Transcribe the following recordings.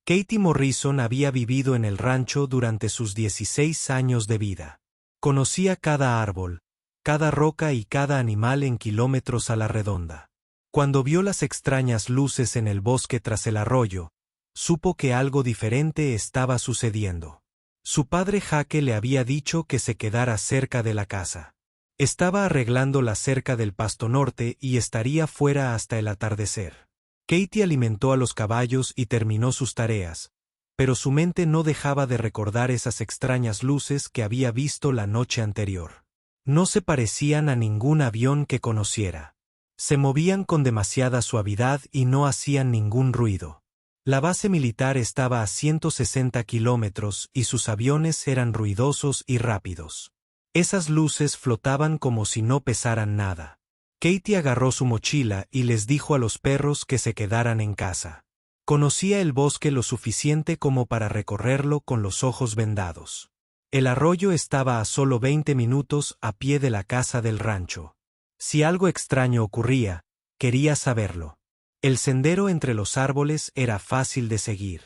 Katie Morrison había vivido en el rancho durante sus 16 años de vida. Conocía cada árbol, cada roca y cada animal en kilómetros a la redonda. Cuando vio las extrañas luces en el bosque tras el arroyo, supo que algo diferente estaba sucediendo. Su padre Jake le había dicho que se quedara cerca de la casa. Estaba arreglando la cerca del pasto norte y estaría fuera hasta el atardecer. Katie alimentó a los caballos y terminó sus tareas, pero su mente no dejaba de recordar esas extrañas luces que había visto la noche anterior. No se parecían a ningún avión que conociera. Se movían con demasiada suavidad y no hacían ningún ruido. La base militar estaba a 160 kilómetros y sus aviones eran ruidosos y rápidos. Esas luces flotaban como si no pesaran nada. Katie agarró su mochila y les dijo a los perros que se quedaran en casa. Conocía el bosque lo suficiente como para recorrerlo con los ojos vendados. El arroyo estaba a solo 20 minutos a pie de la casa del rancho. Si algo extraño ocurría, quería saberlo. El sendero entre los árboles era fácil de seguir.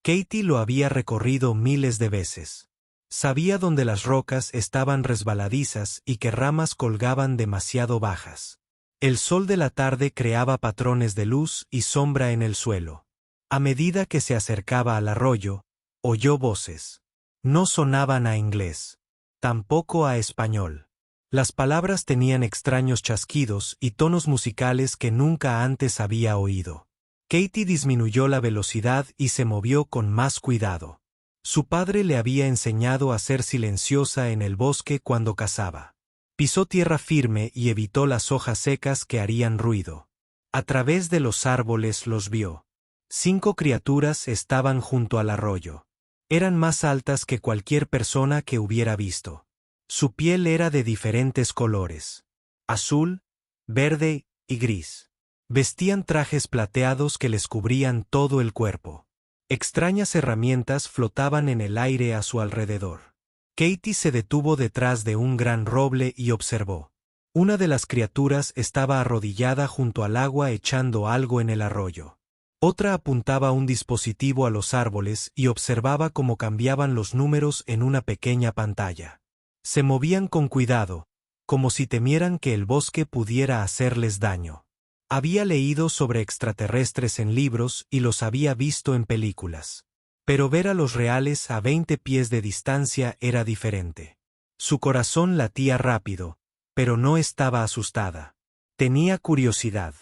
Katie lo había recorrido miles de veces. Sabía dónde las rocas estaban resbaladizas y que ramas colgaban demasiado bajas. El sol de la tarde creaba patrones de luz y sombra en el suelo. A medida que se acercaba al arroyo, oyó voces. No sonaban a inglés, tampoco a español. Las palabras tenían extraños chasquidos y tonos musicales que nunca antes había oído. Katie disminuyó la velocidad y se movió con más cuidado. Su padre le había enseñado a ser silenciosa en el bosque cuando cazaba. Pisó tierra firme y evitó las hojas secas que harían ruido. A través de los árboles los vio. 5 criaturas estaban junto al arroyo. Eran más altas que cualquier persona que hubiera visto. Su piel era de diferentes colores: azul, verde y gris. Vestían trajes plateados que les cubrían todo el cuerpo. Extrañas herramientas flotaban en el aire a su alrededor. Katie se detuvo detrás de un gran roble y observó. Una de las criaturas estaba arrodillada junto al agua echando algo en el arroyo. Otra apuntaba un dispositivo a los árboles y observaba cómo cambiaban los números en una pequeña pantalla. Se movían con cuidado, como si temieran que el bosque pudiera hacerles daño. Había leído sobre extraterrestres en libros y los había visto en películas. Pero ver a los reales a 20 pies de distancia era diferente. Su corazón latía rápido, pero no estaba asustada. Tenía curiosidad.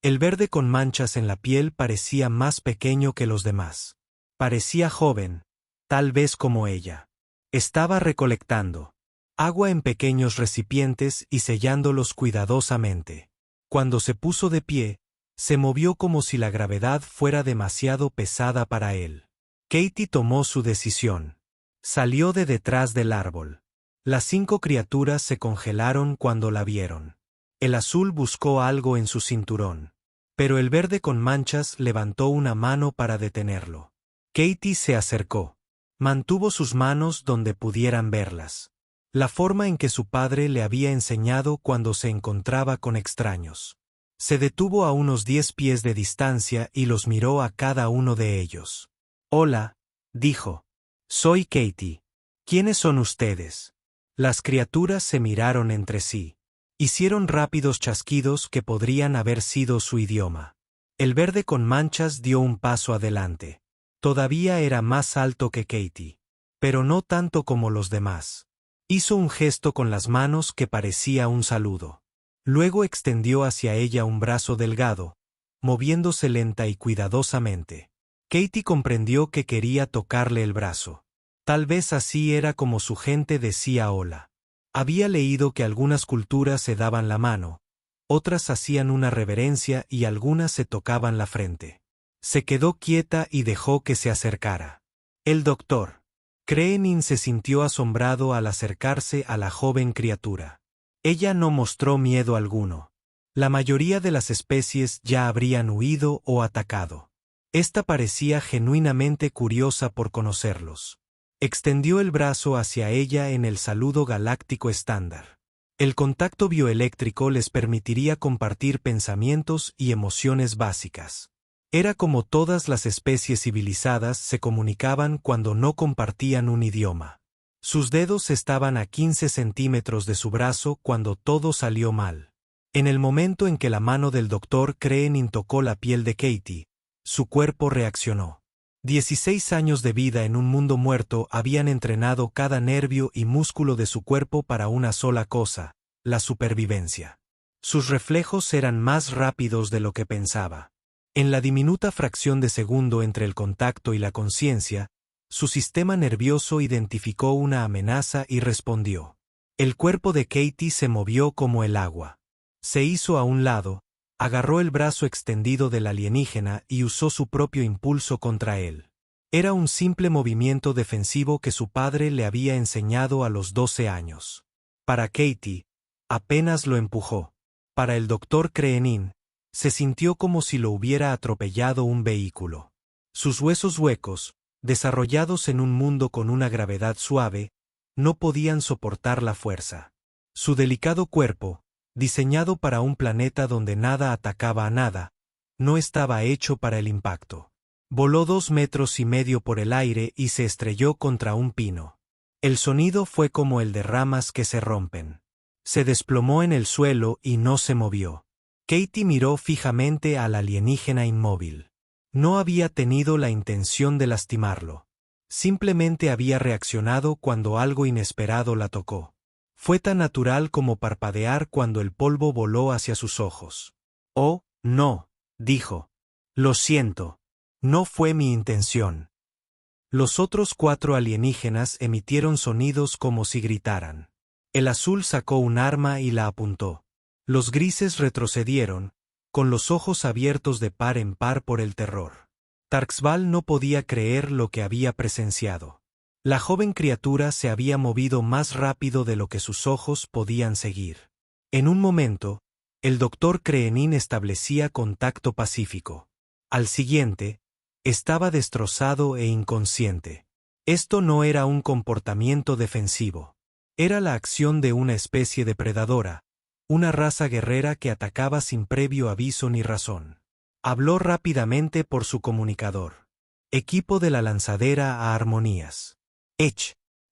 El verde con manchas en la piel parecía más pequeño que los demás. Parecía joven, tal vez como ella. Estaba recolectando agua en pequeños recipientes y sellándolos cuidadosamente. Cuando se puso de pie, se movió como si la gravedad fuera demasiado pesada para él. Katie tomó su decisión. Salió de detrás del árbol. Las 5 criaturas se congelaron cuando la vieron. El azul buscó algo en su cinturón. Pero el verde con manchas levantó una mano para detenerlo. Katie se acercó. Mantuvo sus manos donde pudieran verlas. La forma en que su padre le había enseñado cuando se encontraba con extraños. Se detuvo a unos 10 pies de distancia y los miró a cada uno de ellos. «Hola», dijo. «Soy Katie. ¿Quiénes son ustedes?» Las criaturas se miraron entre sí. Hicieron rápidos chasquidos que podrían haber sido su idioma. El verde con manchas dio un paso adelante. Todavía era más alto que Katie. Pero no tanto como los demás. Hizo un gesto con las manos que parecía un saludo. Luego extendió hacia ella un brazo delgado, moviéndose lenta y cuidadosamente. Katie comprendió que quería tocarle el brazo. Tal vez así era como su gente decía hola. Había leído que algunas culturas se daban la mano, otras hacían una reverencia y algunas se tocaban la frente. Se quedó quieta y dejó que se acercara. El doctor Creenin se sintió asombrado al acercarse a la joven criatura. Ella no mostró miedo alguno. La mayoría de las especies ya habrían huido o atacado. Esta parecía genuinamente curiosa por conocerlos. Extendió el brazo hacia ella en el saludo galáctico estándar. El contacto bioeléctrico les permitiría compartir pensamientos y emociones básicas. Era como todas las especies civilizadas se comunicaban cuando no compartían un idioma. Sus dedos estaban a 15 centímetros de su brazo cuando todo salió mal. En el momento en que la mano del doctor Creenin tocó la piel de Katie, su cuerpo reaccionó. 16 años de vida en un mundo muerto habían entrenado cada nervio y músculo de su cuerpo para una sola cosa, la supervivencia. Sus reflejos eran más rápidos de lo que pensaba. En la diminuta fracción de segundo entre el contacto y la conciencia, su sistema nervioso identificó una amenaza y respondió. El cuerpo de Katie se movió como el agua. Se hizo a un lado, agarró el brazo extendido del alienígena y usó su propio impulso contra él. Era un simple movimiento defensivo que su padre le había enseñado a los 12 años. Para Katie, apenas lo empujó. Para el doctor Creenin, se sintió como si lo hubiera atropellado un vehículo. Sus huesos huecos, desarrollados en un mundo con una gravedad suave, no podían soportar la fuerza. Su delicado cuerpo, diseñado para un planeta donde nada atacaba a nada, no estaba hecho para el impacto. Voló 2,5 metros por el aire y se estrelló contra un pino. El sonido fue como el de ramas que se rompen. Se desplomó en el suelo y no se movió. Katie miró fijamente al alienígena inmóvil. No había tenido la intención de lastimarlo. Simplemente había reaccionado cuando algo inesperado la tocó. Fue tan natural como parpadear cuando el polvo voló hacia sus ojos. «Oh, no», dijo. «Lo siento. No fue mi intención». Los otros 4 alienígenas emitieron sonidos como si gritaran. El azul sacó un arma y la apuntó. Los grises retrocedieron, con los ojos abiertos de par en par por el terror. Tarxval no podía creer lo que había presenciado. La joven criatura se había movido más rápido de lo que sus ojos podían seguir. En un momento, el doctor Creenin establecía contacto pacífico. Al siguiente, estaba destrozado e inconsciente. Esto no era un comportamiento defensivo. Era la acción de una especie depredadora, una raza guerrera que atacaba sin previo aviso ni razón. Habló rápidamente por su comunicador. Equipo de la lanzadera a Armonías.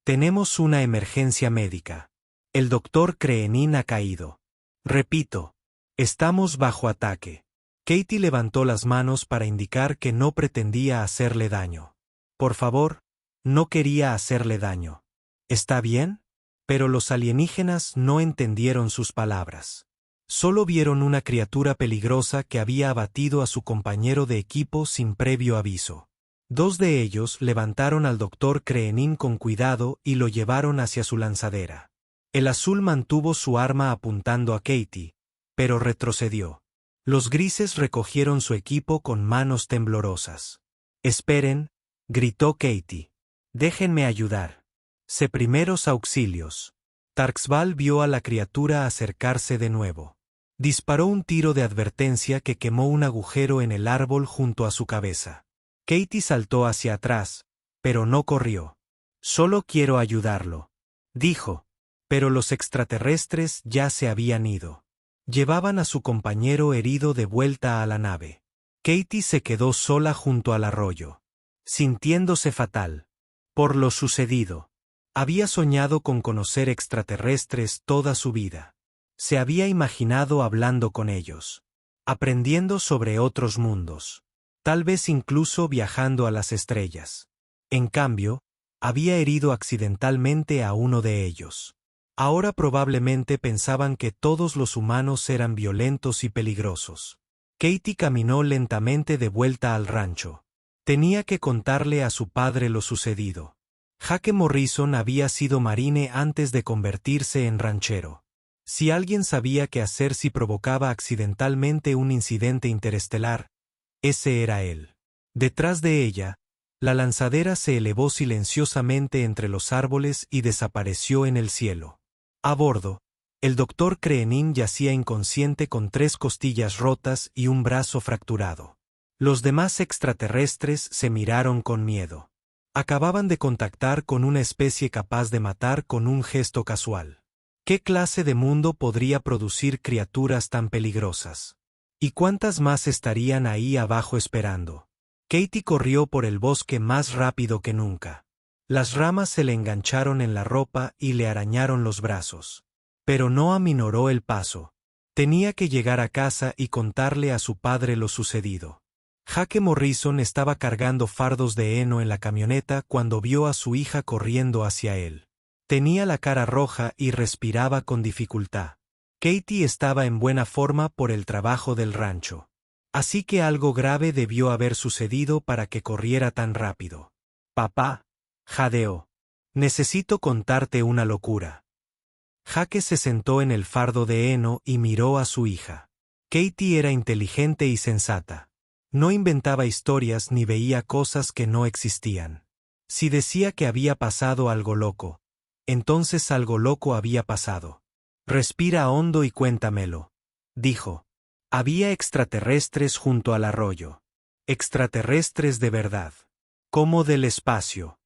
Tenemos una emergencia médica. El doctor Creenin ha caído. Repito, estamos bajo ataque. Katie levantó las manos para indicar que no pretendía hacerle daño. Por favor, no quería hacerle daño. ¿Está bien? Pero los alienígenas no entendieron sus palabras. Solo vieron una criatura peligrosa que había abatido a su compañero de equipo sin previo aviso. 2 de ellos levantaron al doctor Creenin con cuidado y lo llevaron hacia su lanzadera. El azul mantuvo su arma apuntando a Katie, pero retrocedió. Los grises recogieron su equipo con manos temblorosas. «Esperen», gritó Katie. «Déjenme ayudar. Sé primeros auxilios». Tarxval vio a la criatura acercarse de nuevo. Disparó un tiro de advertencia que quemó un agujero en el árbol junto a su cabeza. Katie saltó hacia atrás, pero no corrió. «Solo quiero ayudarlo», dijo. Pero los extraterrestres ya se habían ido. Llevaban a su compañero herido de vuelta a la nave. Katie se quedó sola junto al arroyo, sintiéndose fatal por lo sucedido. Había soñado con conocer extraterrestres toda su vida. Se había imaginado hablando con ellos, aprendiendo sobre otros mundos, tal vez incluso viajando a las estrellas. En cambio, había herido accidentalmente a uno de ellos. Ahora probablemente pensaban que todos los humanos eran violentos y peligrosos. Katie caminó lentamente de vuelta al rancho. Tenía que contarle a su padre lo sucedido. Jake Morrison había sido marine antes de convertirse en ranchero. Si alguien sabía qué hacer si provocaba accidentalmente un incidente interestelar, ese era él. Detrás de ella, la lanzadera se elevó silenciosamente entre los árboles y desapareció en el cielo. A bordo, el doctor Creenin yacía inconsciente con 3 costillas rotas y un brazo fracturado. Los demás extraterrestres se miraron con miedo. Acababan de contactar con una especie capaz de matar con un gesto casual. ¿Qué clase de mundo podría producir criaturas tan peligrosas? ¿Y cuántas más estarían ahí abajo esperando? Katie corrió por el bosque más rápido que nunca. Las ramas se le engancharon en la ropa y le arañaron los brazos. Pero no aminoró el paso. Tenía que llegar a casa y contarle a su padre lo sucedido. Jake Morrison estaba cargando fardos de heno en la camioneta cuando vio a su hija corriendo hacia él. Tenía la cara roja y respiraba con dificultad. Katie estaba en buena forma por el trabajo del rancho. Así que algo grave debió haber sucedido para que corriera tan rápido. Papá, jadeó. Necesito contarte una locura. Jake se sentó en el fardo de heno y miró a su hija. Katie era inteligente y sensata. No inventaba historias ni veía cosas que no existían. Si decía que había pasado algo loco, entonces algo loco había pasado. Respira hondo y cuéntamelo, dijo. Había extraterrestres junto al arroyo. Extraterrestres de verdad. Como del espacio.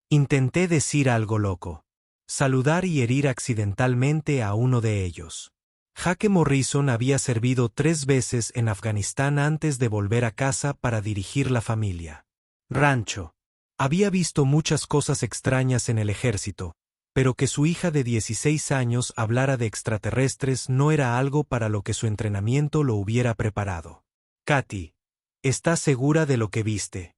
Intenté decir algo loco. Saludar y herir accidentalmente a uno de ellos. Jake Morrison había servido 3 veces en Afganistán antes de volver a casa para dirigir la familia. Rancho. Había visto muchas cosas extrañas en el ejército, pero que su hija de 16 años hablara de extraterrestres no era algo para lo que su entrenamiento lo hubiera preparado. Katy, ¿estás segura de lo que viste?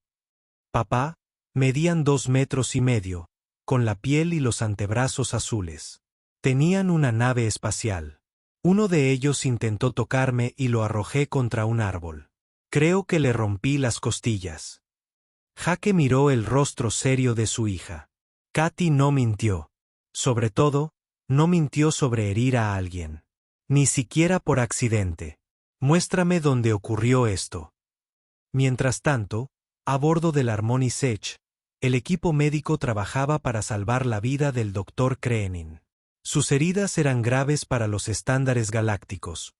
Papá, medían 2,5 metros, con la piel y los antebrazos azules. Tenían una nave espacial. Uno de ellos intentó tocarme y lo arrojé contra un árbol. Creo que le rompí las costillas. Jake miró el rostro serio de su hija. Katy no mintió. Sobre todo, no mintió sobre herir a alguien. Ni siquiera por accidente. Muéstrame dónde ocurrió esto. Mientras tanto, a bordo del Harmony Sech, el equipo médico trabajaba para salvar la vida del Dr. Creenin. Sus heridas eran graves para los estándares galácticos.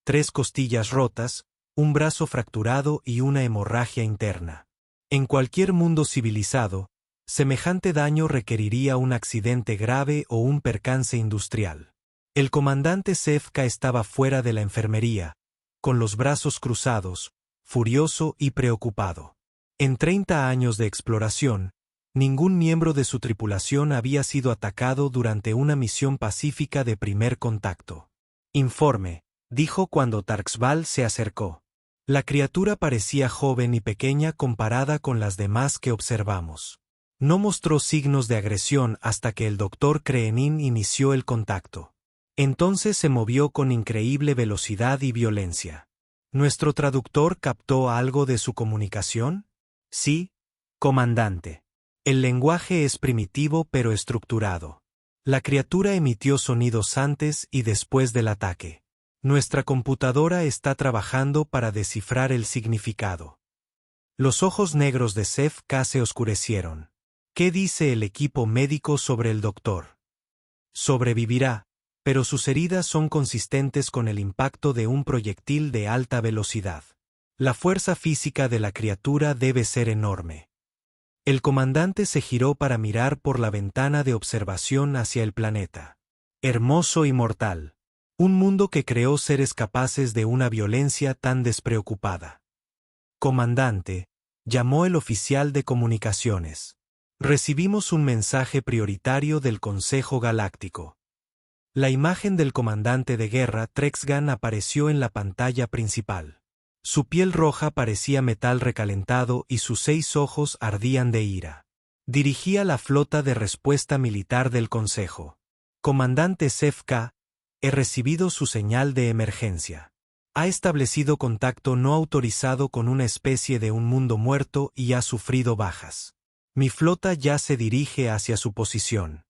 3 costillas rotas, un brazo fracturado y una hemorragia interna. En cualquier mundo civilizado, semejante daño requeriría un accidente grave o un percance industrial. El comandante Sefka estaba fuera de la enfermería, con los brazos cruzados, furioso y preocupado. En 30 años de exploración, ningún miembro de su tripulación había sido atacado durante una misión pacífica de primer contacto. Informe, dijo cuando Tarxval se acercó. La criatura parecía joven y pequeña comparada con las demás que observamos. No mostró signos de agresión hasta que el Dr. Creenin inició el contacto. Entonces se movió con increíble velocidad y violencia. ¿Nuestro traductor captó algo de su comunicación? Sí, comandante. El lenguaje es primitivo pero estructurado. La criatura emitió sonidos antes y después del ataque. Nuestra computadora está trabajando para descifrar el significado. Los ojos negros de Sefka se oscurecieron. ¿Qué dice el equipo médico sobre el doctor? Sobrevivirá, pero sus heridas son consistentes con el impacto de un proyectil de alta velocidad. La fuerza física de la criatura debe ser enorme. El comandante se giró para mirar por la ventana de observación hacia el planeta. Hermoso y mortal. Un mundo que creó seres capaces de una violencia tan despreocupada. Comandante, llamó el oficial de comunicaciones. Recibimos un mensaje prioritario del Consejo Galáctico. La imagen del comandante de guerra Trexgan apareció en la pantalla principal. Su piel roja parecía metal recalentado y sus 6 ojos ardían de ira. Dirigía la flota de respuesta militar del Consejo. Comandante Sefka, he recibido su señal de emergencia. Ha establecido contacto no autorizado con una especie de un mundo muerto y ha sufrido bajas. Mi flota ya se dirige hacia su posición.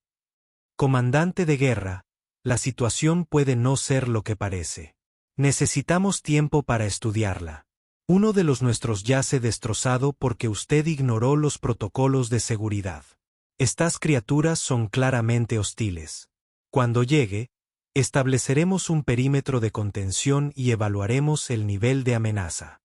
Comandante de guerra, la situación puede no ser lo que parece. Necesitamos tiempo para estudiarla. Uno de los nuestros yace destrozado porque usted ignoró los protocolos de seguridad. Estas criaturas son claramente hostiles. Cuando llegue, estableceremos un perímetro de contención y evaluaremos el nivel de amenaza.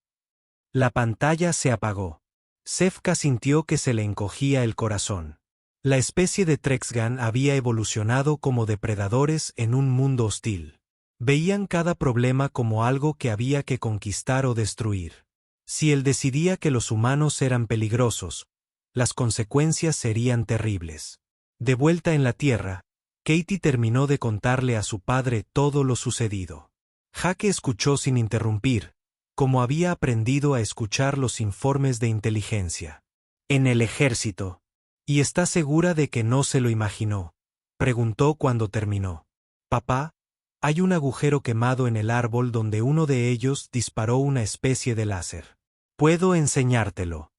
La pantalla se apagó. Sefka sintió que se le encogía el corazón. La especie de Trexgan había evolucionado como depredadores en un mundo hostil. Veían cada problema como algo que había que conquistar o destruir. Si él decidía que los humanos eran peligrosos, las consecuencias serían terribles. De vuelta en la Tierra, Katie terminó de contarle a su padre todo lo sucedido. Jake escuchó sin interrumpir, como había aprendido a escuchar los informes de inteligencia. En el ejército. ¿Y está segura de que no se lo imaginó?, preguntó cuando terminó. Papá, hay un agujero quemado en el árbol donde uno de ellos disparó una especie de láser. Puedo enseñártelo.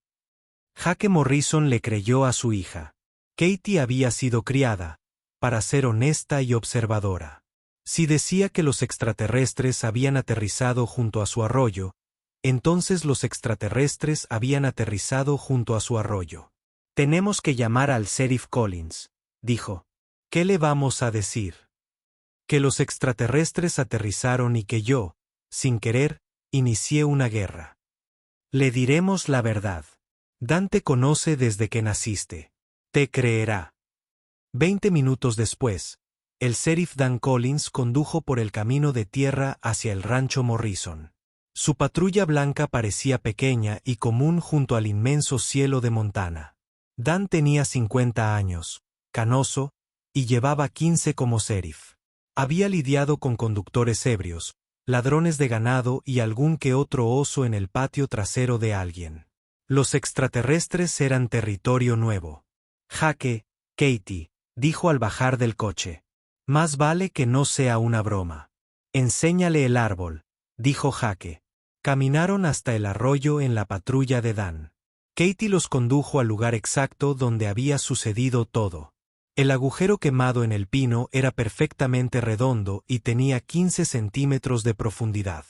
Jake Morrison le creyó a su hija. Katie había sido criada para ser honesta y observadora. Si decía que los extraterrestres habían aterrizado junto a su arroyo, entonces los extraterrestres habían aterrizado junto a su arroyo. Tenemos que llamar al sheriff Collins, dijo. ¿Qué le vamos a decir? Que los extraterrestres aterrizaron y que yo, sin querer, inicié una guerra. Le diremos la verdad. Dan te conoce desde que naciste. Te creerá. 20 minutos después, el sheriff Dan Collins condujo por el camino de tierra hacia el rancho Morrison. Su patrulla blanca parecía pequeña y común junto al inmenso cielo de Montana. Dan tenía 50 años, canoso, y llevaba 15 como sheriff. Había lidiado con conductores ebrios, ladrones de ganado y algún que otro oso en el patio trasero de alguien. Los extraterrestres eran territorio nuevo. Jake, Katie, dijo al bajar del coche. Más vale que no sea una broma. Enséñale el árbol, dijo Jake. Caminaron hasta el arroyo en la patrulla de Dan. Katie los condujo al lugar exacto donde había sucedido todo. El agujero quemado en el pino era perfectamente redondo y tenía 15 centímetros de profundidad.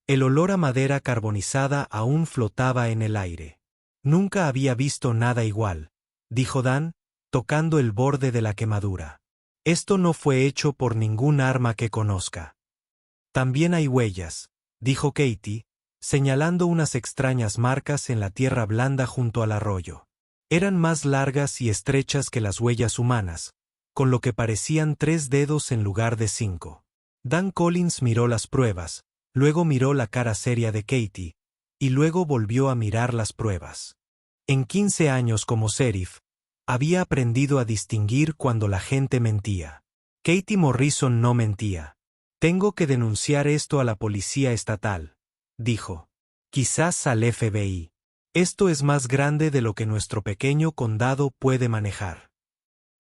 El olor a madera carbonizada aún flotaba en el aire. Nunca había visto nada igual, dijo Dan, tocando el borde de la quemadura. Esto no fue hecho por ningún arma que conozca. También hay huellas, dijo Katie, señalando unas extrañas marcas en la tierra blanda junto al arroyo. Eran más largas y estrechas que las huellas humanas, con lo que parecían 3 dedos en lugar de 5. Dan Collins miró las pruebas, luego miró la cara seria de Katie, y luego volvió a mirar las pruebas. En 15 años como sheriff, había aprendido a distinguir cuando la gente mentía. Katie Morrison no mentía. Tengo que denunciar esto a la policía estatal, dijo. Quizás al FBI. Esto es más grande de lo que nuestro pequeño condado puede manejar.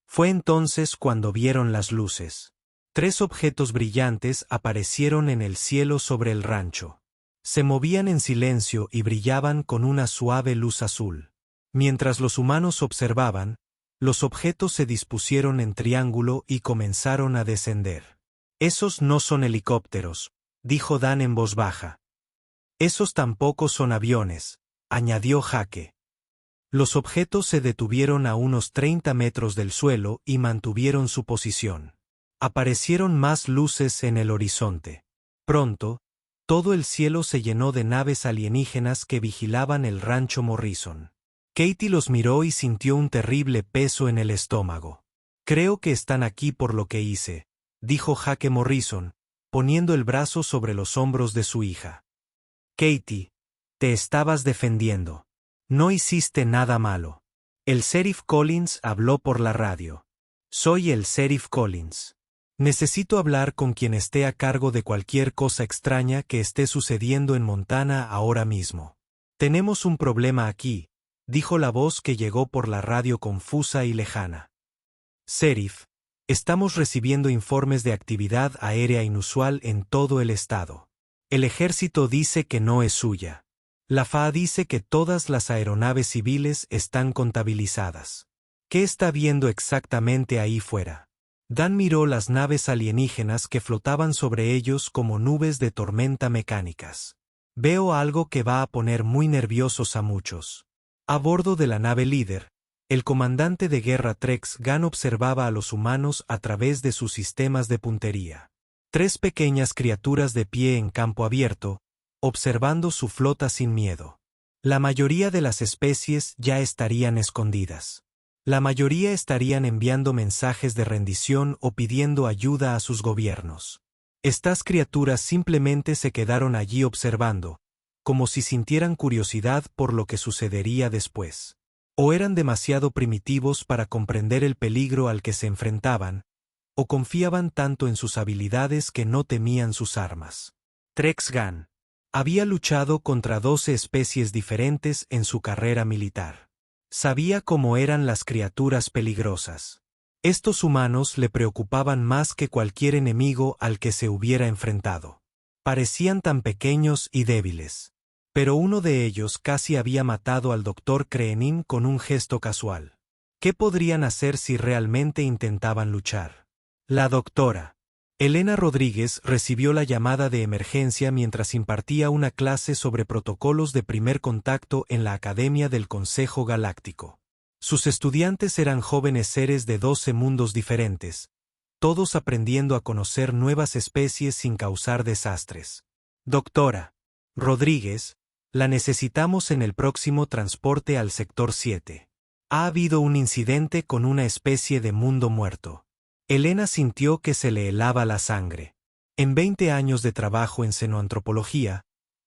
Fue entonces cuando vieron las luces. 3 objetos brillantes aparecieron en el cielo sobre el rancho. Se movían en silencio y brillaban con una suave luz azul. Mientras los humanos observaban, los objetos se dispusieron en triángulo y comenzaron a descender. Esos no son helicópteros, dijo Dan en voz baja. Esos tampoco son aviones, añadió Jake. Los objetos se detuvieron a unos 30 metros del suelo y mantuvieron su posición. Aparecieron más luces en el horizonte. Pronto, todo el cielo se llenó de naves alienígenas que vigilaban el rancho Morrison. Katie los miró y sintió un terrible peso en el estómago. Creo que están aquí por lo que hice, dijo Jake Morrison, poniendo el brazo sobre los hombros de su hija. Katie, te estabas defendiendo. No hiciste nada malo. El sheriff Collins habló por la radio. Soy el sheriff Collins. Necesito hablar con quien esté a cargo de cualquier cosa extraña que esté sucediendo en Montana ahora mismo. Tenemos un problema aquí, dijo la voz que llegó por la radio confusa y lejana. Sheriff, estamos recibiendo informes de actividad aérea inusual en todo el estado. El ejército dice que no es suya. La FAA dice que todas las aeronaves civiles están contabilizadas. ¿Qué está viendo exactamente ahí fuera? Dan miró las naves alienígenas que flotaban sobre ellos como nubes de tormenta mecánicas. Veo algo que va a poner muy nerviosos a muchos. A bordo de la nave líder, el comandante de guerra Trex Gunn observaba a los humanos a través de sus sistemas de puntería. 3 pequeñas criaturas de pie en campo abierto, observando su flota sin miedo. La mayoría de las especies ya estarían escondidas. La mayoría estarían enviando mensajes de rendición o pidiendo ayuda a sus gobiernos. Estas criaturas simplemente se quedaron allí observando, como si sintieran curiosidad por lo que sucedería después. O eran demasiado primitivos para comprender el peligro al que se enfrentaban, o confiaban tanto en sus habilidades que no temían sus armas. Trex Gunn había luchado contra 12 especies diferentes en su carrera militar. Sabía cómo eran las criaturas peligrosas. Estos humanos le preocupaban más que cualquier enemigo al que se hubiera enfrentado. Parecían tan pequeños y débiles. Pero uno de ellos casi había matado al Dr. Creenin con un gesto casual. ¿Qué podrían hacer si realmente intentaban luchar? La doctora Elena Rodríguez recibió la llamada de emergencia mientras impartía una clase sobre protocolos de primer contacto en la Academia del Consejo Galáctico. Sus estudiantes eran jóvenes seres de 12 mundos diferentes, todos aprendiendo a conocer nuevas especies sin causar desastres. Doctora Rodríguez, la necesitamos en el próximo transporte al sector 7. Ha habido un incidente con una especie de mundo muerto. Elena sintió que se le helaba la sangre. En 20 años de trabajo en xenoantropología,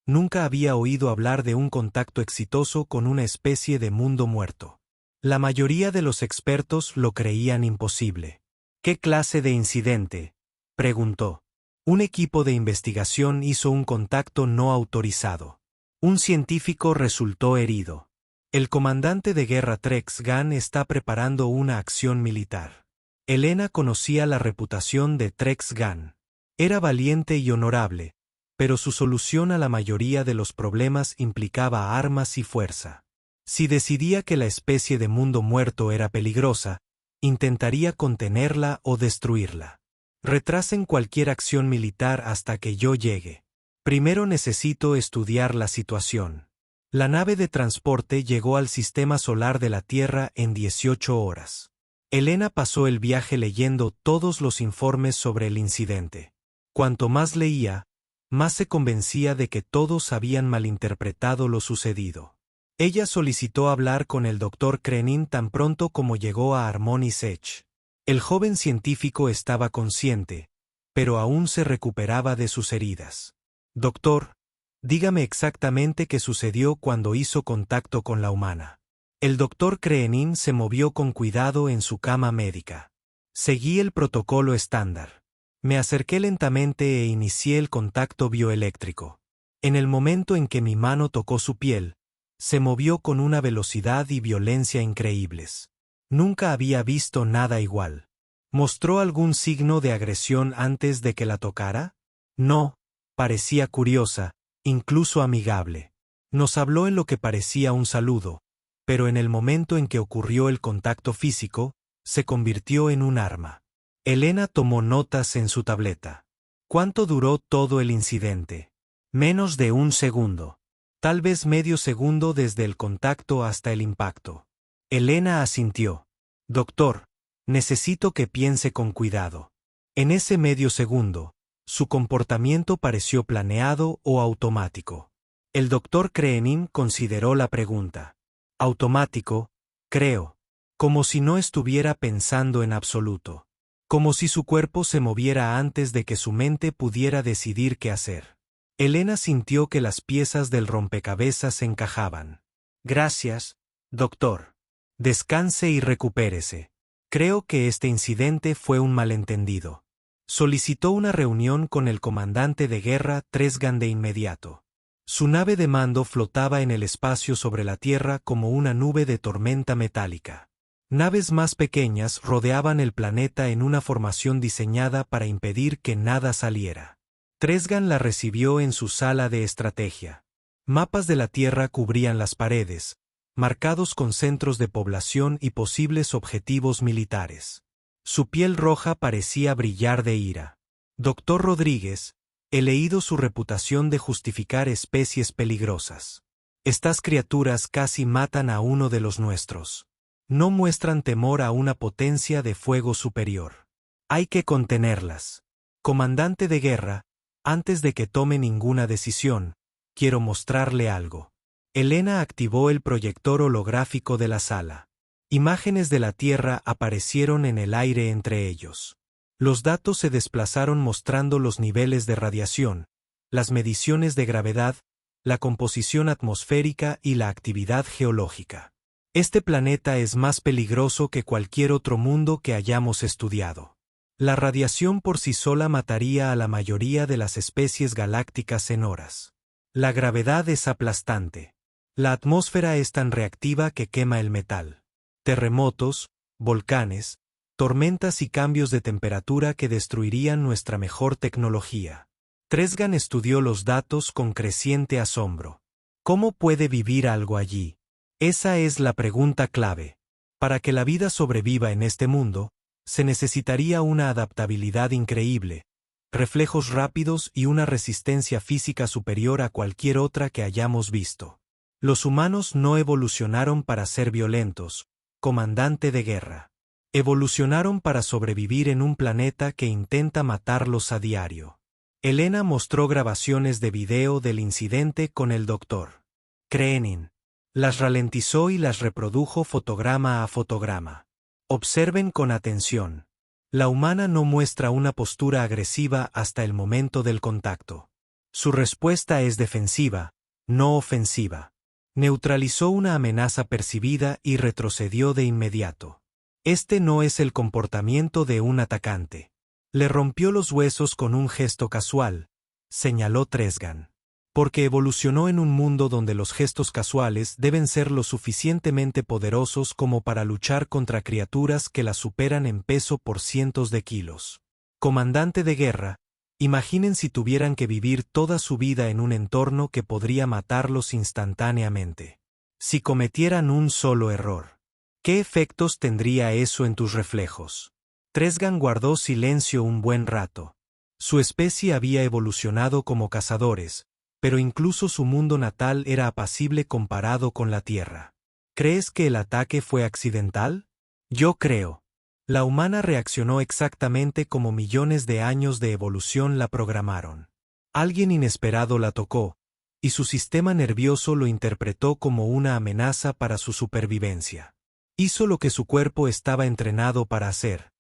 nunca había oído hablar de un contacto exitoso con una especie de mundo muerto. La mayoría de los expertos lo creían imposible. ¿Qué clase de incidente?, preguntó. Un equipo de investigación hizo un contacto no autorizado. Un científico resultó herido. El comandante de guerra Trex Gunn está preparando una acción militar. Elena conocía la reputación de Trex Gunn. Era valiente y honorable, pero su solución a la mayoría de los problemas implicaba armas y fuerza. Si decidía que la especie de mundo muerto era peligrosa, intentaría contenerla o destruirla. Retrasen cualquier acción militar hasta que yo llegue. Primero necesito estudiar la situación. La nave de transporte llegó al sistema solar de la Tierra en 18 horas. Elena pasó el viaje leyendo todos los informes sobre el incidente. Cuanto más leía, más se convencía de que todos habían malinterpretado lo sucedido. Ella solicitó hablar con el Dr. Creenin tan pronto como llegó a Harmonious Edge. El joven científico estaba consciente, pero aún se recuperaba de sus heridas. Doctor, dígame exactamente qué sucedió cuando hizo contacto con la humana. El Dr. Creenin se movió con cuidado en su cama médica. Seguí el protocolo estándar. Me acerqué lentamente e inicié el contacto bioeléctrico. En el momento en que mi mano tocó su piel, se movió con una velocidad y violencia increíbles. Nunca había visto nada igual. ¿Mostró algún signo de agresión antes de que la tocara? No, parecía curiosa, incluso amigable. Nos habló en lo que parecía un saludo, pero en el momento en que ocurrió el contacto físico, se convirtió en un arma. Elena tomó notas en su tableta. ¿Cuánto duró todo el incidente? Menos de un segundo. Tal vez medio segundo desde el contacto hasta el impacto. Elena asintió. Doctor, necesito que piense con cuidado. En ese medio segundo, su comportamiento pareció planeado o automático. El Dr. Creenin consideró la pregunta. Automático, creo. Como si no estuviera pensando en absoluto. Como si su cuerpo se moviera antes de que su mente pudiera decidir qué hacer. Elena sintió que las piezas del rompecabezas encajaban. Gracias, doctor. Descanse y recupérese. Creo que este incidente fue un malentendido. Solicitó una reunión con el comandante de guerra Trex Gunn de inmediato. Su nave de mando flotaba en el espacio sobre la Tierra como una nube de tormenta metálica. Naves más pequeñas rodeaban el planeta en una formación diseñada para impedir que nada saliera. Trex Gunn la recibió en su sala de estrategia. Mapas de la Tierra cubrían las paredes, marcados con centros de población y posibles objetivos militares. Su piel roja parecía brillar de ira. Dr. Rodríguez, he leído su reputación de justificar especies peligrosas. Estas criaturas casi matan a uno de los nuestros. No muestran temor a una potencia de fuego superior. Hay que contenerlas. Comandante de guerra, antes de que tome ninguna decisión, quiero mostrarle algo. Elena activó el proyector holográfico de la sala. Imágenes de la Tierra aparecieron en el aire entre ellos. Los datos se desplazaron mostrando los niveles de radiación, las mediciones de gravedad, la composición atmosférica y la actividad geológica. Este planeta es más peligroso que cualquier otro mundo que hayamos estudiado. La radiación por sí sola mataría a la mayoría de las especies galácticas en horas. La gravedad es aplastante. La atmósfera es tan reactiva que quema el metal. Terremotos, volcanes, tormentas y cambios de temperatura que destruirían nuestra mejor tecnología. Tresgan estudió los datos con creciente asombro. ¿Cómo puede vivir algo allí? Esa es la pregunta clave. Para que la vida sobreviva en este mundo, se necesitaría una adaptabilidad increíble, reflejos rápidos y una resistencia física superior a cualquier otra que hayamos visto. Los humanos no evolucionaron para ser violentos, comandante de guerra. Evolucionaron para sobrevivir en un planeta que intenta matarlos a diario. Elena mostró grabaciones de video del incidente con el Dr. Krennin. Las ralentizó y las reprodujo fotograma a fotograma. Observen con atención. La humana no muestra una postura agresiva hasta el momento del contacto. Su respuesta es defensiva, no ofensiva. Neutralizó una amenaza percibida y retrocedió de inmediato. Este no es el comportamiento de un atacante. Le rompió los huesos con un gesto casual, señaló Tresgan. Porque evolucionó en un mundo donde los gestos casuales deben ser lo suficientemente poderosos como para luchar contra criaturas que la superan en peso por cientos de kilos. Comandante de guerra, imaginen si tuvieran que vivir toda su vida en un entorno que podría matarlos instantáneamente. Si cometieran un solo error, ¿qué efectos tendría eso en tus reflejos? Tresgan guardó silencio un buen rato. Su especie había evolucionado como cazadores, pero incluso su mundo natal era apacible comparado con la Tierra. ¿Crees que el ataque fue accidental? Yo creo. La humana reaccionó exactamente como millones de años de evolución la programaron. Alguien inesperado la tocó, y su sistema nervioso lo interpretó como una amenaza para su supervivencia. Hizo lo que su cuerpo estaba entrenado para hacer: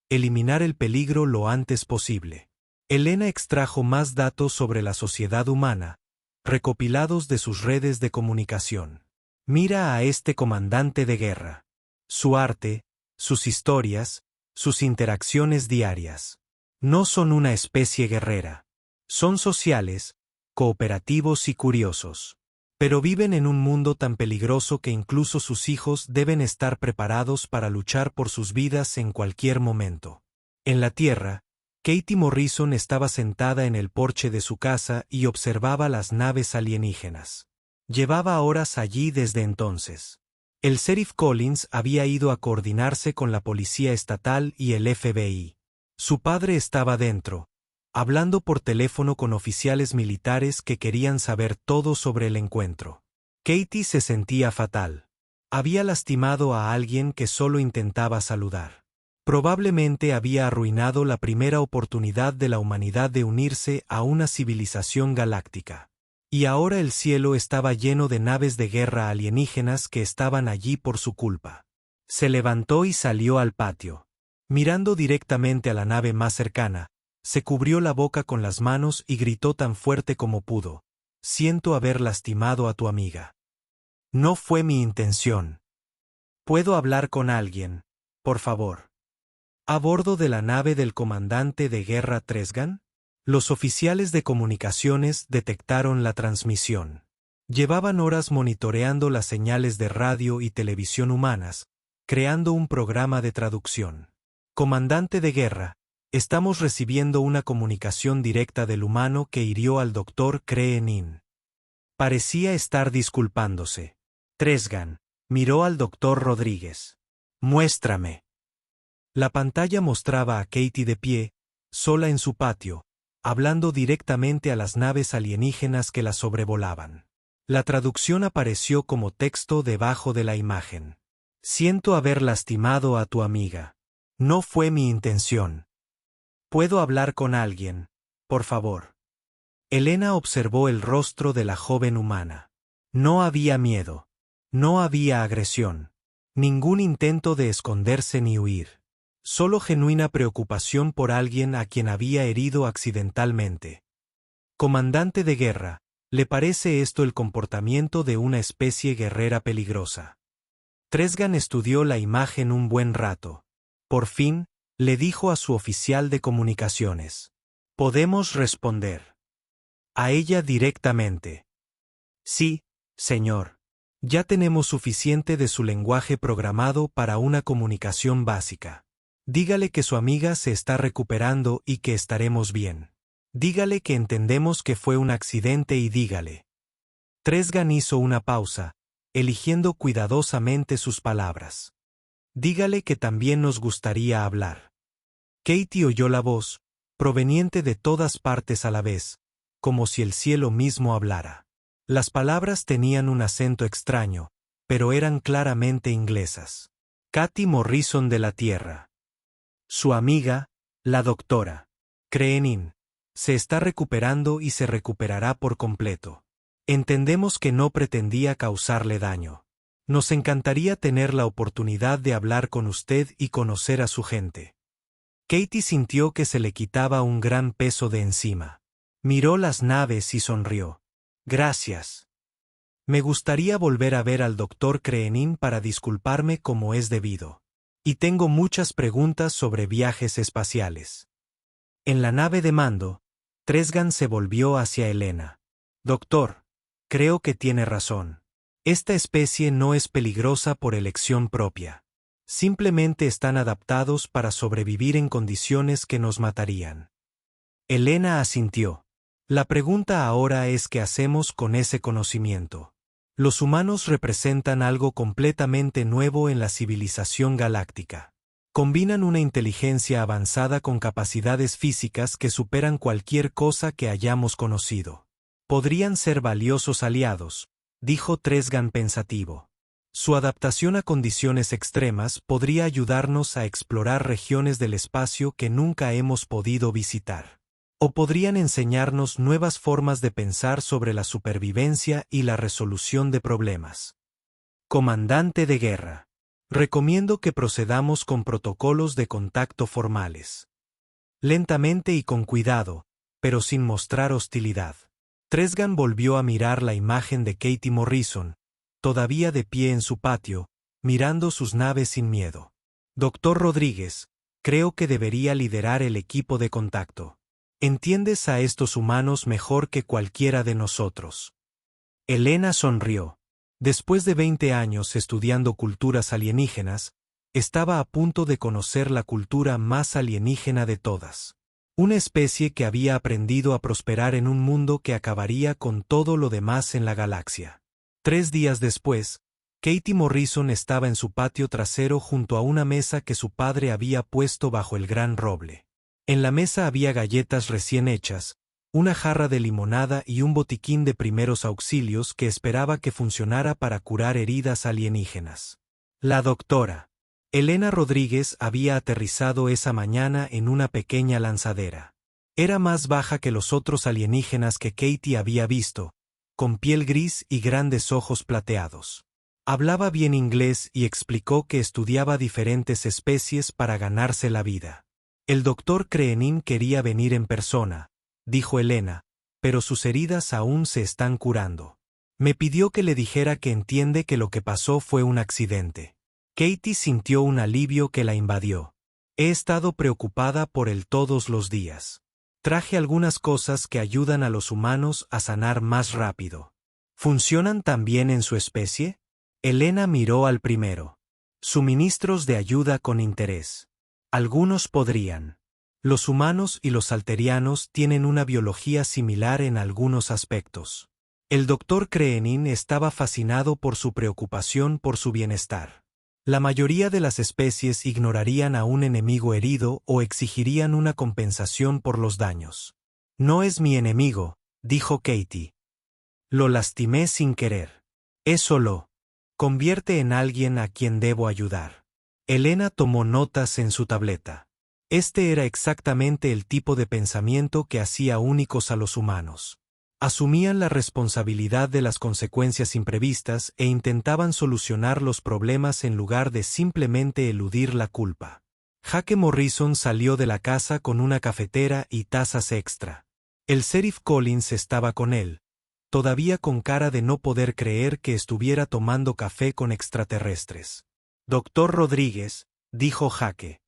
eliminar el peligro lo antes posible. Elena extrajo más datos sobre la sociedad humana, recopilados de sus redes de comunicación. Mira a este comandante de guerra. Su arte, sus historias, sus interacciones diarias. No son una especie guerrera. Son sociales, cooperativos y curiosos. Pero viven en un mundo tan peligroso que incluso sus hijos deben estar preparados para luchar por sus vidas en cualquier momento. En la Tierra, Katie Morrison estaba sentada en el porche de su casa y observaba las naves alienígenas. Llevaba horas allí desde entonces. El sheriff Collins había ido a coordinarse con la policía estatal y el FBI. Su padre estaba dentro, hablando por teléfono con oficiales militares que querían saber todo sobre el encuentro. Katie se sentía fatal. Había lastimado a alguien que solo intentaba saludar. Probablemente había arruinado la primera oportunidad de la humanidad de unirse a una civilización galáctica. Y ahora el cielo estaba lleno de naves de guerra alienígenas que estaban allí por su culpa. Se levantó y salió al patio. Mirando directamente a la nave más cercana, se cubrió la boca con las manos y gritó tan fuerte como pudo: «Siento haber lastimado a tu amiga. No fue mi intención. ¿Puedo hablar con alguien, por favor?» ¿A bordo de la nave del comandante de guerra Tresgan? Los oficiales de comunicaciones detectaron la transmisión. Llevaban horas monitoreando las señales de radio y televisión humanas, creando un programa de traducción. Comandante de guerra, estamos recibiendo una comunicación directa del humano que hirió al Dr. Krennin. Parecía estar disculpándose. Tresgan miró al Dr. Rodríguez. Muéstrame. La pantalla mostraba a Katie de pie, sola en su patio, hablando directamente a las naves alienígenas que la sobrevolaban. La traducción apareció como texto debajo de la imagen. Siento haber lastimado a tu amiga. No fue mi intención. ¿Puedo hablar con alguien, por favor? Elena observó el rostro de la joven humana. No había miedo. No había agresión. Ningún intento de esconderse ni huir. Solo genuina preocupación por alguien a quien había herido accidentalmente. Comandante de guerra, ¿le parece esto el comportamiento de una especie guerrera peligrosa? Tresgan estudió la imagen un buen rato. Por fin, le dijo a su oficial de comunicaciones. Podemos responder a ella directamente. Sí, señor. Ya tenemos suficiente de su lenguaje programado para una comunicación básica. Dígale que su amiga se está recuperando y que estaremos bien. Dígale que entendemos que fue un accidente y dígale. Tresgan hizo una pausa, eligiendo cuidadosamente sus palabras. Dígale que también nos gustaría hablar. Katie oyó la voz, proveniente de todas partes a la vez, como si el cielo mismo hablara. Las palabras tenían un acento extraño, pero eran claramente inglesas. Katie Morrison de la Tierra. Su amiga, la doctora Creenin, se está recuperando y se recuperará por completo. Entendemos que no pretendía causarle daño. Nos encantaría tener la oportunidad de hablar con usted y conocer a su gente. Katie sintió que se le quitaba un gran peso de encima. Miró las naves y sonrió. Gracias. Me gustaría volver a ver al doctor Creenin para disculparme como es debido. Y tengo muchas preguntas sobre viajes espaciales. En la nave de mando, Tresgan se volvió hacia Elena. Doctor, creo que tiene razón. Esta especie no es peligrosa por elección propia. Simplemente están adaptados para sobrevivir en condiciones que nos matarían. Elena asintió. La pregunta ahora es ¿qué hacemos con ese conocimiento? Los humanos representan algo completamente nuevo en la civilización galáctica. Combinan una inteligencia avanzada con capacidades físicas que superan cualquier cosa que hayamos conocido. Podrían ser valiosos aliados, dijo Tresgan pensativo. Su adaptación a condiciones extremas podría ayudarnos a explorar regiones del espacio que nunca hemos podido visitar. O podrían enseñarnos nuevas formas de pensar sobre la supervivencia y la resolución de problemas. Comandante de guerra. Recomiendo que procedamos con protocolos de contacto formales. Lentamente y con cuidado, pero sin mostrar hostilidad. Tresgan volvió a mirar la imagen de Katie Morrison, todavía de pie en su patio, mirando sus naves sin miedo. Doctor Rodríguez, creo que debería liderar el equipo de contacto. Entiendes a estos humanos mejor que cualquiera de nosotros. Elena sonrió. Después de 20 años estudiando culturas alienígenas, estaba a punto de conocer la cultura más alienígena de todas. Una especie que había aprendido a prosperar en un mundo que acabaría con todo lo demás en la galaxia. 3 días después, Katie Morrison estaba en su patio trasero junto a una mesa que su padre había puesto bajo el gran roble. En la mesa había galletas recién hechas, una jarra de limonada y un botiquín de primeros auxilios que esperaba que funcionara para curar heridas alienígenas. La doctora Elena Rodríguez había aterrizado esa mañana en una pequeña lanzadera. Era más baja que los otros alienígenas que Katie había visto, con piel gris y grandes ojos plateados. Hablaba bien inglés y explicó que estudiaba diferentes especies para ganarse la vida. El doctor Creenin quería venir en persona, dijo Elena, pero sus heridas aún se están curando. Me pidió que le dijera que entiende que lo que pasó fue un accidente. Katie sintió un alivio que la invadió. He estado preocupada por él todos los días. Traje algunas cosas que ayudan a los humanos a sanar más rápido. ¿Funcionan también en su especie? Elena miró al primero. Suministros de ayuda con interés. Algunos podrían. Los humanos y los alterianos tienen una biología similar en algunos aspectos. El doctor Creenin estaba fascinado por su preocupación por su bienestar. La mayoría de las especies ignorarían a un enemigo herido o exigirían una compensación por los daños. No es mi enemigo, dijo Katie. Lo lastimé sin querer. Eso lo convierte en alguien a quien debo ayudar. Elena tomó notas en su tableta. Este era exactamente el tipo de pensamiento que hacía únicos a los humanos. Asumían la responsabilidad de las consecuencias imprevistas e intentaban solucionar los problemas en lugar de simplemente eludir la culpa. Jake Morrison salió de la casa con una cafetera y tazas extra. El sheriff Collins estaba con él, todavía con cara de no poder creer que estuviera tomando café con extraterrestres. Doctor Rodríguez, dijo Jake.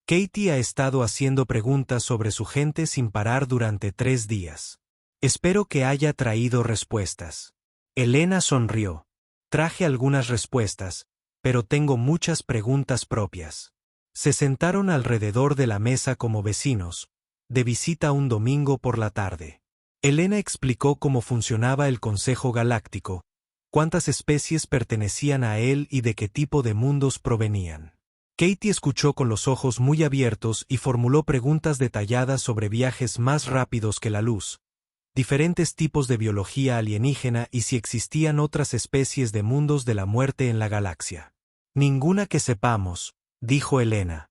Katie ha estado haciendo preguntas sobre su gente sin parar durante 3 días. Espero que haya traído respuestas. Elena sonrió. Traje algunas respuestas, pero tengo muchas preguntas propias. Se sentaron alrededor de la mesa como vecinos, de visita un domingo por la tarde. Elena explicó cómo funcionaba el Consejo Galáctico, cuántas especies pertenecían a él y de qué tipo de mundos provenían. Katie escuchó con los ojos muy abiertos y formuló preguntas detalladas sobre viajes más rápidos que la luz, diferentes tipos de biología alienígena y si existían otras especies de mundos de la muerte en la galaxia. Ninguna que sepamos, dijo Elena.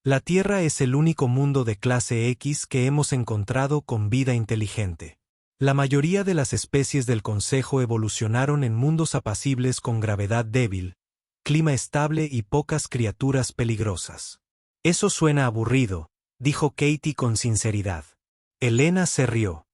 La Tierra es el único mundo de clase X que hemos encontrado con vida inteligente. La mayoría de las especies del Consejo evolucionaron en mundos apacibles con gravedad débil, clima estable y pocas criaturas peligrosas. Eso suena aburrido, dijo Katie con sinceridad. Elena se rió.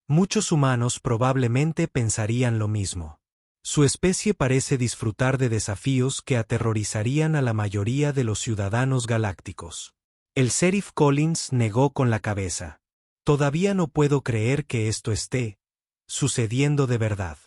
Muchos humanos probablemente pensarían lo mismo. Su especie parece disfrutar de desafíos que aterrorizarían a la mayoría de los ciudadanos galácticos. El sheriff Collins negó con la cabeza. Todavía no puedo creer que esto esté sucediendo de verdad.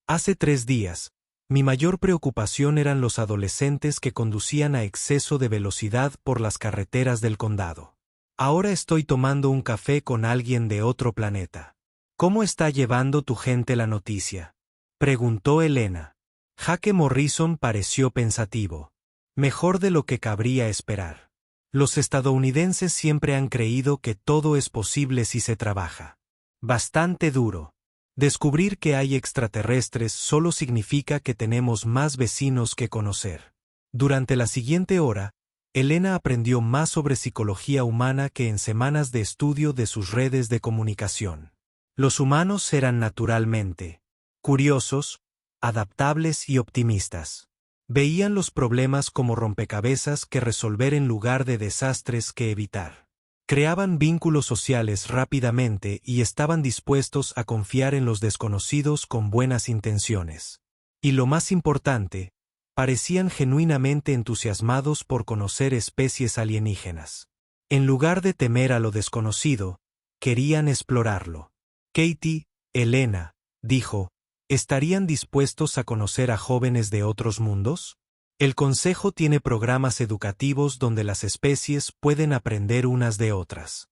Hace 3 días, mi mayor preocupación eran los adolescentes que conducían a exceso de velocidad por las carreteras del condado. Ahora estoy tomando un café con alguien de otro planeta. ¿Cómo está llevando tu gente la noticia?, preguntó Elena. Jake Morrison pareció pensativo. Mejor de lo que cabría esperar. Los estadounidenses siempre han creído que todo es posible si se trabaja. Bastante duro. Descubrir que hay extraterrestres solo significa que tenemos más vecinos que conocer. Durante la siguiente hora, Elena aprendió más sobre psicología humana que en semanas de estudio de sus redes de comunicación. Los humanos eran naturalmente curiosos, adaptables y optimistas. Veían los problemas como rompecabezas que resolver en lugar de desastres que evitar. Creaban vínculos sociales rápidamente y estaban dispuestos a confiar en los desconocidos con buenas intenciones. Y lo más importante, parecían genuinamente entusiasmados por conocer especies alienígenas. En lugar de temer a lo desconocido, querían explorarlo. Katie, Elena, dijo, ¿estarían dispuestos a conocer a jóvenes de otros mundos? El Consejo tiene programas educativos donde las especies pueden aprender unas de otras.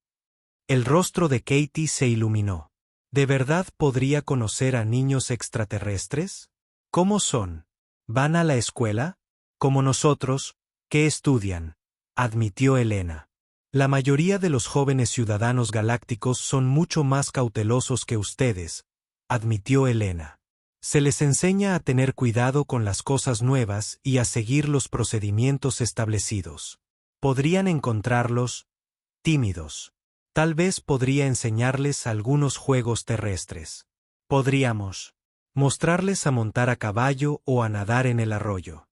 El rostro de Katie se iluminó. ¿De verdad podría conocer a niños extraterrestres? ¿Cómo son? ¿Van a la escuela? Como nosotros, ¿qué estudian?, admitió Elena. La mayoría de los jóvenes ciudadanos galácticos son mucho más cautelosos que ustedes, admitió Elena. Se les enseña a tener cuidado con las cosas nuevas y a seguir los procedimientos establecidos. Podrían encontrarlos tímidos. Tal vez podría enseñarles algunos juegos terrestres. Podríamos mostrarles a montar a caballo o a nadar en el arroyo.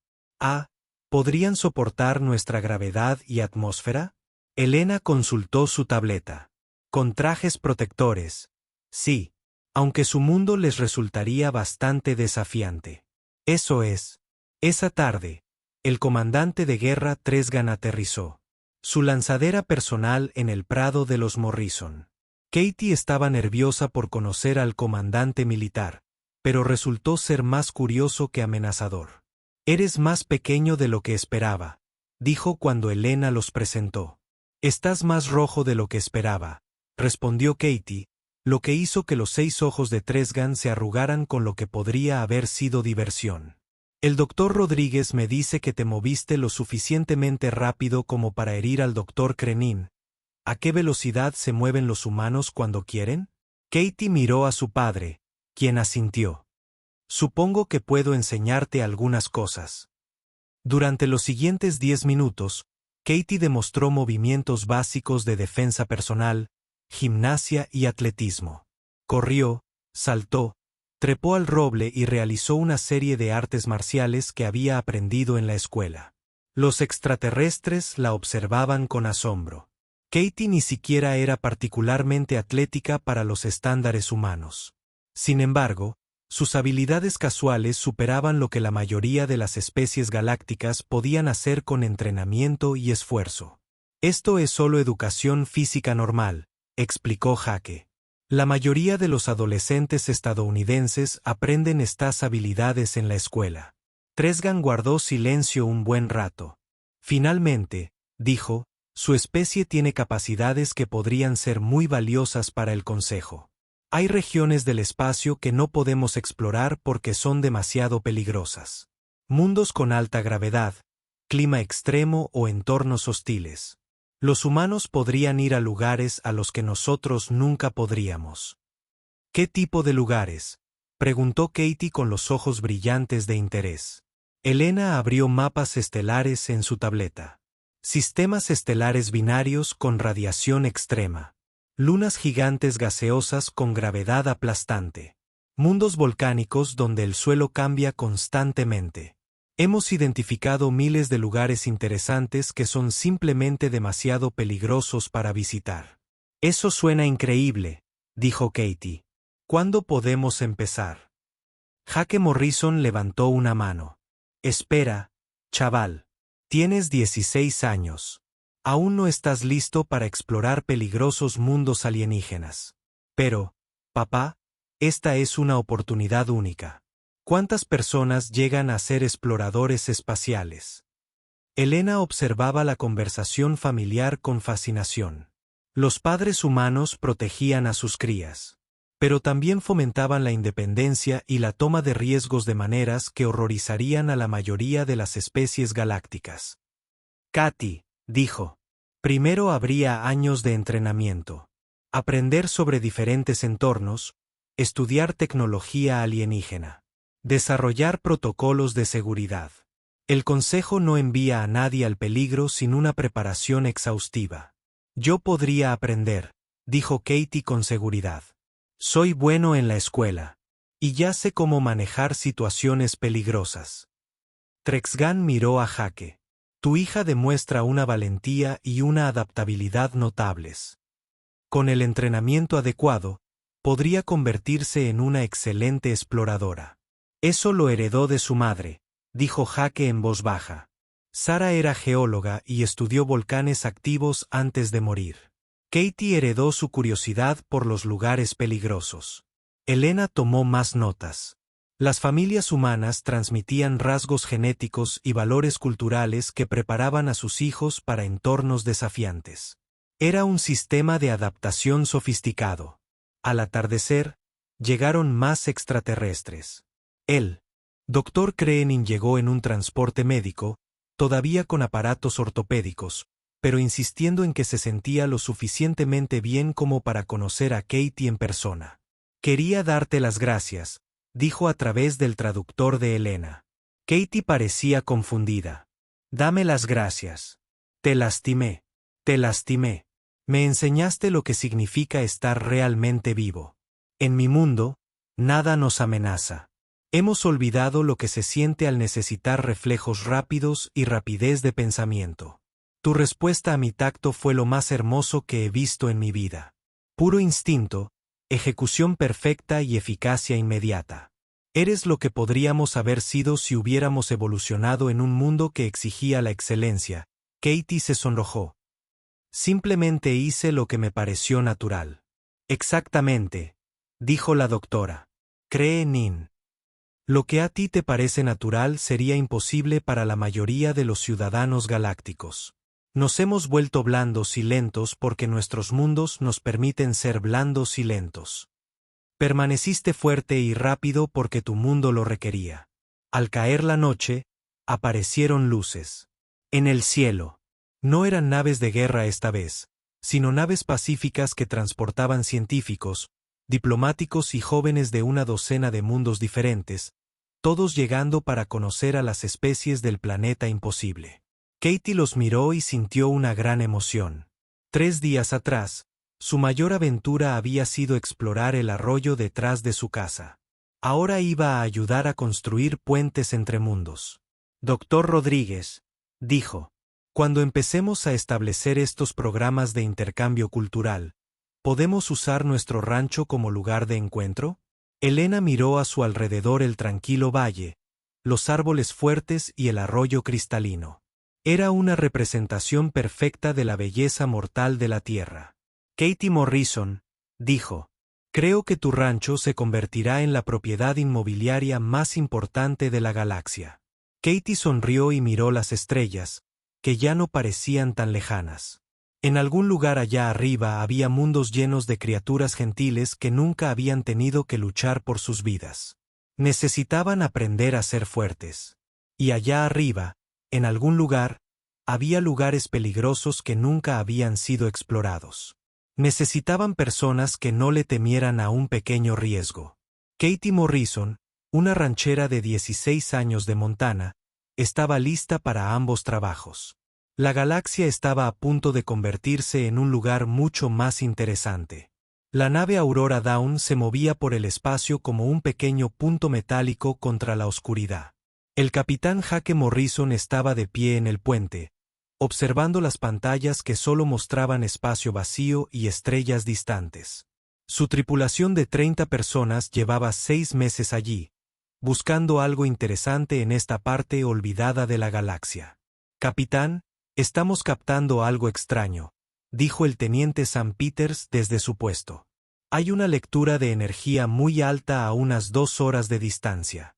¿Podrían soportar nuestra gravedad y atmósfera? Elena consultó su tableta. Con trajes protectores. Sí. Aunque su mundo les resultaría bastante desafiante. Eso es. Esa tarde, el comandante de guerra Tresgan aterrizó. Su lanzadera personal en el prado de los Morrison. Katie estaba nerviosa por conocer al comandante militar, pero resultó ser más curioso que amenazador. Eres más pequeño de lo que esperaba, dijo cuando Elena los presentó. Estás más rojo de lo que esperaba, respondió Katie, lo que hizo que los 6 ojos de Tresgan se arrugaran con lo que podría haber sido diversión. El doctor Rodríguez me dice que te moviste lo suficientemente rápido como para herir al doctor Krenin. ¿A qué velocidad se mueven los humanos cuando quieren? Katie miró a su padre, quien asintió. Supongo que puedo enseñarte algunas cosas. Durante los siguientes 10 minutos, Katie demostró movimientos básicos de defensa personal, gimnasia y atletismo. Corrió, saltó, trepó al roble y realizó una serie de artes marciales que había aprendido en la escuela. Los extraterrestres la observaban con asombro. Katie ni siquiera era particularmente atlética para los estándares humanos. Sin embargo, sus habilidades casuales superaban lo que la mayoría de las especies galácticas podían hacer con entrenamiento y esfuerzo. Esto es solo educación física normal, explicó Jake. La mayoría de los adolescentes estadounidenses aprenden estas habilidades en la escuela. Tresgan guardó silencio un buen rato. Finalmente, dijo, su especie tiene capacidades que podrían ser muy valiosas para el Consejo. Hay regiones del espacio que no podemos explorar porque son demasiado peligrosas. Mundos con alta gravedad, clima extremo o entornos hostiles. Los humanos podrían ir a lugares a los que nosotros nunca podríamos. ¿Qué tipo de lugares?, preguntó Katie con los ojos brillantes de interés. Elena abrió mapas estelares en su tableta. Sistemas estelares binarios con radiación extrema. Lunas gigantes gaseosas con gravedad aplastante. Mundos volcánicos donde el suelo cambia constantemente. Hemos identificado miles de lugares interesantes que son simplemente demasiado peligrosos para visitar. Eso suena increíble, dijo Katie. ¿Cuándo podemos empezar? Jake Morrison levantó una mano. Espera, chaval. Tienes 16 años. Aún no estás listo para explorar peligrosos mundos alienígenas. Pero, papá, esta es una oportunidad única. ¿Cuántas personas llegan a ser exploradores espaciales? Elena observaba la conversación familiar con fascinación. Los padres humanos protegían a sus crías, pero también fomentaban la independencia y la toma de riesgos de maneras que horrorizarían a la mayoría de las especies galácticas. Katy, dijo. Primero habría años de entrenamiento. Aprender sobre diferentes entornos, estudiar tecnología alienígena. Desarrollar protocolos de seguridad. El Consejo no envía a nadie al peligro sin una preparación exhaustiva. Yo podría aprender, dijo Katie con seguridad. Soy bueno en la escuela. Y ya sé cómo manejar situaciones peligrosas. Trexgan miró a Jake. Tu hija demuestra una valentía y una adaptabilidad notables. Con el entrenamiento adecuado, podría convertirse en una excelente exploradora. Eso lo heredó de su madre, dijo Jake en voz baja. Sara era geóloga y estudió volcanes activos antes de morir. Katie heredó su curiosidad por los lugares peligrosos. Elena tomó más notas. Las familias humanas transmitían rasgos genéticos y valores culturales que preparaban a sus hijos para entornos desafiantes. Era un sistema de adaptación sofisticado. Al atardecer, llegaron más extraterrestres. El Dr. Kreening llegó en un transporte médico, todavía con aparatos ortopédicos, pero insistiendo en que se sentía lo suficientemente bien como para conocer a Katie en persona. Quería darte las gracias, dijo a través del traductor de Elena. Katie parecía confundida. Dame las gracias. Te lastimé. Te lastimé. Me enseñaste lo que significa estar realmente vivo. En mi mundo, nada nos amenaza. Hemos olvidado lo que se siente al necesitar reflejos rápidos y rapidez de pensamiento. Tu respuesta a mi tacto fue lo más hermoso que he visto en mi vida. Puro instinto, ejecución perfecta y eficacia inmediata. Eres lo que podríamos haber sido si hubiéramos evolucionado en un mundo que exigía la excelencia. Katie se sonrojó. Simplemente hice lo que me pareció natural. Exactamente, dijo la doctora. Kreening. Lo que a ti te parece natural sería imposible para la mayoría de los ciudadanos galácticos. Nos hemos vuelto blandos y lentos porque nuestros mundos nos permiten ser blandos y lentos. Permaneciste fuerte y rápido porque tu mundo lo requería. Al caer la noche, aparecieron luces. En el cielo. No eran naves de guerra esta vez, sino naves pacíficas que transportaban científicos, diplomáticos y jóvenes de una docena de mundos diferentes, todos llegando para conocer a las especies del planeta imposible. Katie los miró y sintió una gran emoción. 3 días atrás, su mayor aventura había sido explorar el arroyo detrás de su casa. Ahora iba a ayudar a construir puentes entre mundos. Doctor Rodríguez, dijo. Cuando empecemos a establecer estos programas de intercambio cultural, ¿podemos usar nuestro rancho como lugar de encuentro? Elena miró a su alrededor el tranquilo valle, los árboles fuertes y el arroyo cristalino. Era una representación perfecta de la belleza mortal de la tierra. Katie Morrison, dijo, creo que tu rancho se convertirá en la propiedad inmobiliaria más importante de la galaxia. Katie sonrió y miró las estrellas, que ya no parecían tan lejanas. En algún lugar allá arriba había mundos llenos de criaturas gentiles que nunca habían tenido que luchar por sus vidas. Necesitaban aprender a ser fuertes. Y allá arriba, en algún lugar, había lugares peligrosos que nunca habían sido explorados. Necesitaban personas que no le temieran a un pequeño riesgo. Katie Morrison, una ranchera de 16 años de Montana, estaba lista para ambos trabajos. La galaxia estaba a punto de convertirse en un lugar mucho más interesante. La nave Aurora Dawn se movía por el espacio como un pequeño punto metálico contra la oscuridad. El capitán Jake Morrison estaba de pie en el puente, observando las pantallas que solo mostraban espacio vacío y estrellas distantes. Su tripulación de 30 personas llevaba 6 meses allí, buscando algo interesante en esta parte olvidada de la galaxia. Capitán, estamos captando algo extraño, dijo el teniente Sam Peters desde su puesto. Hay una lectura de energía muy alta a unas 2 horas de distancia.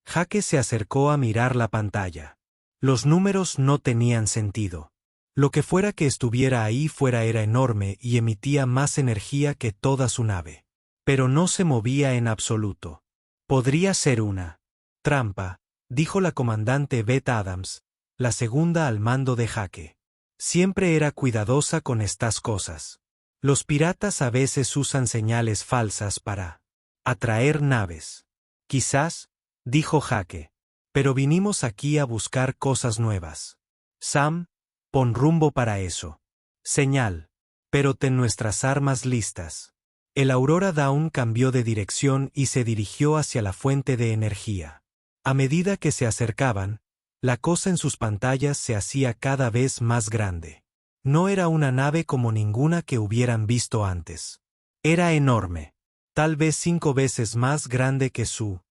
Jake se acercó a mirar la pantalla. Los números no tenían sentido. Lo que fuera que estuviera ahí fuera era enorme y emitía más energía que toda su nave. Pero no se movía en absoluto. Podría ser una trampa, dijo la comandante Beth Adams, la segunda al mando de Jake. Siempre era cuidadosa con estas cosas. Los piratas a veces usan señales falsas para atraer naves. Quizás, dijo Jake. Pero vinimos aquí a buscar cosas nuevas. Sam, pon rumbo para eso. Señal. Pero ten nuestras armas listas. El Aurora Dawn cambió de dirección y se dirigió hacia la fuente de energía. A medida que se acercaban, la cosa en sus pantallas se hacía cada vez más grande. No era una nave como ninguna que hubieran visto antes. Era enorme, tal vez 5 veces más grande que su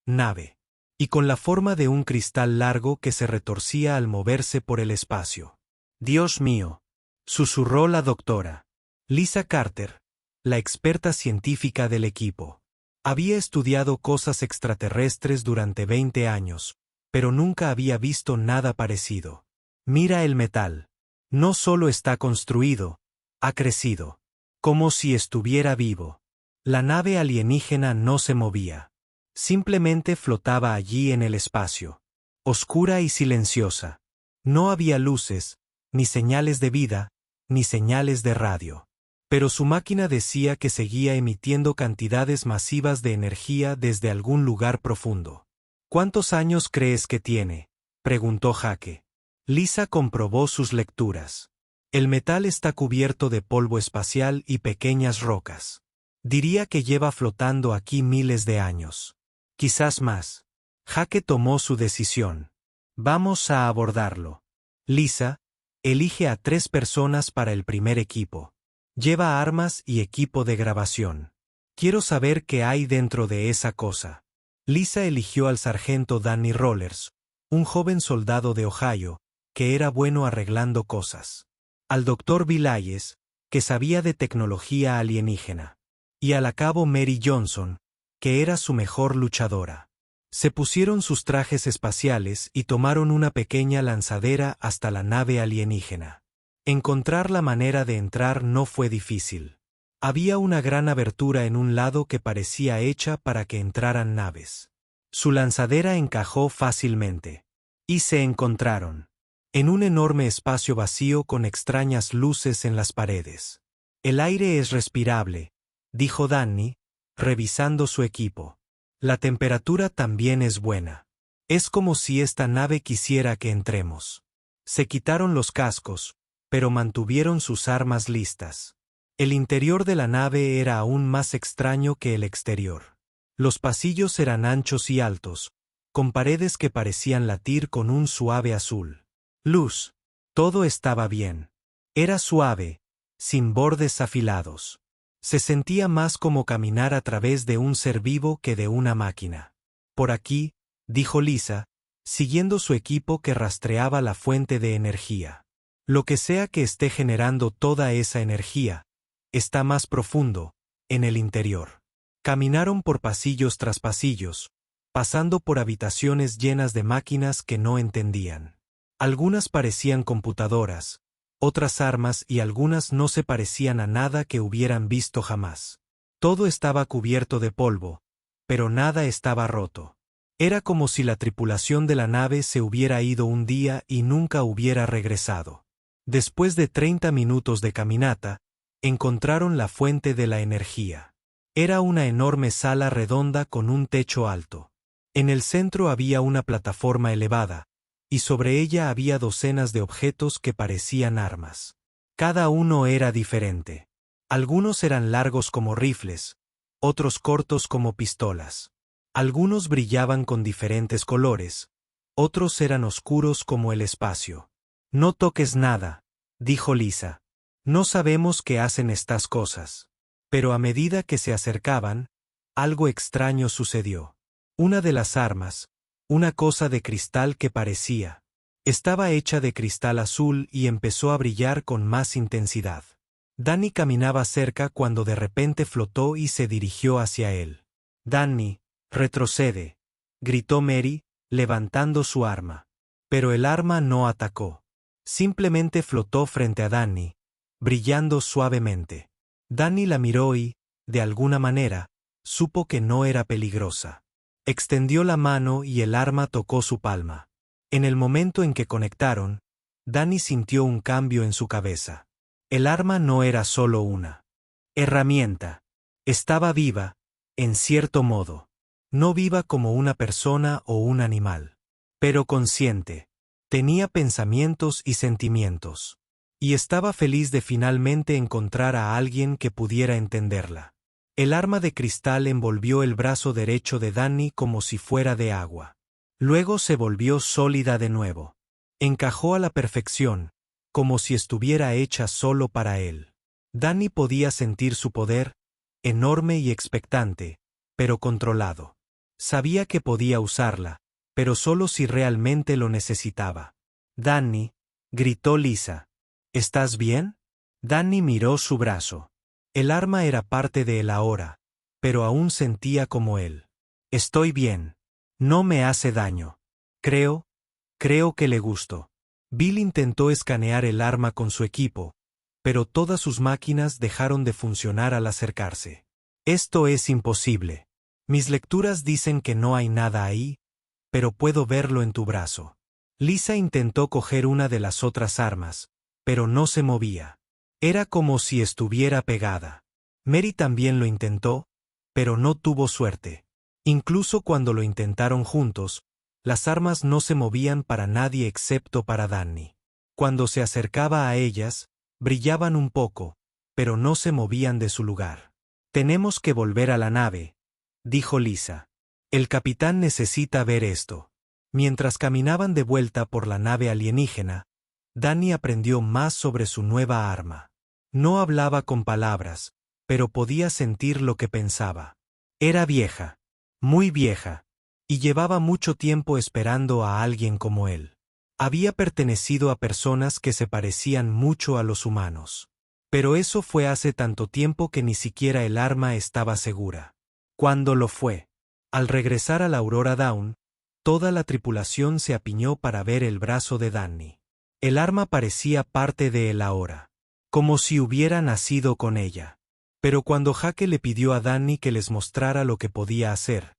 nave, y con la forma de un cristal largo que se retorcía al moverse por el espacio. «Dios mío», susurró la doctora Lisa Carter, la experta científica del equipo. Había estudiado cosas extraterrestres durante 20 años, pero nunca había visto nada parecido. Mira el metal. No solo está construido, ha crecido. Como si estuviera vivo. La nave alienígena no se movía. Simplemente flotaba allí en el espacio. Oscura y silenciosa. No había luces, ni señales de vida, ni señales de radio. Pero su máquina decía que seguía emitiendo cantidades masivas de energía desde algún lugar profundo. ¿Cuántos años crees que tiene?, preguntó Jake. Lisa comprobó sus lecturas. El metal está cubierto de polvo espacial y pequeñas rocas. Diría que lleva flotando aquí miles de años. Quizás más. Jake tomó su decisión. Vamos a abordarlo. Lisa, elige a 3 personas para el primer equipo. Lleva armas y equipo de grabación. Quiero saber qué hay dentro de esa cosa. Lisa eligió al sargento Danny Rollers, un joven soldado de Ohio, que era bueno arreglando cosas. Al doctor Vilayes, que sabía de tecnología alienígena. Y a la cabo Mary Johnson, que era su mejor luchadora. Se pusieron sus trajes espaciales y tomaron una pequeña lanzadera hasta la nave alienígena. Encontrar la manera de entrar no fue difícil. Había una gran abertura en un lado que parecía hecha para que entraran naves. Su lanzadera encajó fácilmente. Y se encontraron en un enorme espacio vacío con extrañas luces en las paredes. El aire es respirable, dijo Danny, revisando su equipo. La temperatura también es buena. Es como si esta nave quisiera que entremos. Se quitaron los cascos, pero mantuvieron sus armas listas. El interior de la nave era aún más extraño que el exterior. Los pasillos eran anchos y altos, con paredes que parecían latir con un suave azul. luz. Todo estaba bien. Era suave, sin bordes afilados. Se sentía más como caminar a través de un ser vivo que de una máquina. Por aquí, dijo Lisa, siguiendo su equipo que rastreaba la fuente de energía. Lo que sea que esté generando toda esa energía, está más profundo, en el interior. Caminaron por pasillos tras pasillos, pasando por habitaciones llenas de máquinas que no entendían. Algunas parecían computadoras, otras armas y algunas no se parecían a nada que hubieran visto jamás. Todo estaba cubierto de polvo, pero nada estaba roto. Era como si la tripulación de la nave se hubiera ido un día y nunca hubiera regresado. Después de 30 minutos de caminata, encontraron la fuente de la energía. Era una enorme sala redonda con un techo alto. En el centro había una plataforma elevada, y sobre ella había docenas de objetos que parecían armas. Cada uno era diferente. Algunos eran largos como rifles, otros cortos como pistolas. Algunos brillaban con diferentes colores, otros eran oscuros como el espacio. No toques nada, dijo Lisa. No sabemos qué hacen estas cosas. Pero a medida que se acercaban, algo extraño sucedió. Una de las armas, una cosa de cristal que parecía, estaba hecha de cristal azul y empezó a brillar con más intensidad. Danny caminaba cerca cuando de repente flotó y se dirigió hacia él. «Danny, retrocede», gritó Mary, levantando su arma. Pero el arma no atacó. Simplemente flotó frente a Danny, brillando suavemente. Danny la miró y, de alguna manera, supo que no era peligrosa. Extendió la mano y el arma tocó su palma. En el momento en que conectaron, Danny sintió un cambio en su cabeza. El arma no era solo una herramienta. Estaba viva, en cierto modo. No viva como una persona o un animal, pero consciente. Tenía pensamientos y sentimientos. Y estaba feliz de finalmente encontrar a alguien que pudiera entenderla. El arma de cristal envolvió el brazo derecho de Danny como si fuera de agua. Luego se volvió sólida de nuevo. Encajó a la perfección, como si estuviera hecha solo para él. Danny podía sentir su poder, enorme y expectante, pero controlado. Sabía que podía usarla, pero solo si realmente lo necesitaba. «Danny», gritó Lisa. «¿Estás bien?» Danny miró su brazo. El arma era parte de él ahora, pero aún sentía como él. «Estoy bien. No me hace daño. Creo que le gusto». Bill intentó escanear el arma con su equipo, pero todas sus máquinas dejaron de funcionar al acercarse. «Esto es imposible. Mis lecturas dicen que no hay nada ahí, pero puedo verlo en tu brazo». Lisa intentó coger una de las otras armas, pero no se movía. Era como si estuviera pegada. Mary también lo intentó, pero no tuvo suerte. Incluso cuando lo intentaron juntos, las armas no se movían para nadie excepto para Danny. Cuando se acercaba a ellas, brillaban un poco, pero no se movían de su lugar. «Tenemos que volver a la nave», dijo Lisa. «El capitán necesita ver esto». Mientras caminaban de vuelta por la nave alienígena, Danny aprendió más sobre su nueva arma. No hablaba con palabras, pero podía sentir lo que pensaba. Era vieja, muy vieja, y llevaba mucho tiempo esperando a alguien como él. Había pertenecido a personas que se parecían mucho a los humanos. Pero eso fue hace tanto tiempo que ni siquiera el arma estaba segura. ¿Cuándo lo fue? Al regresar a la Aurora Dawn, toda la tripulación se apiñó para ver el brazo de Danny. El arma parecía parte de él ahora, como si hubiera nacido con ella. Pero cuando Jake le pidió a Danny que les mostrara lo que podía hacer,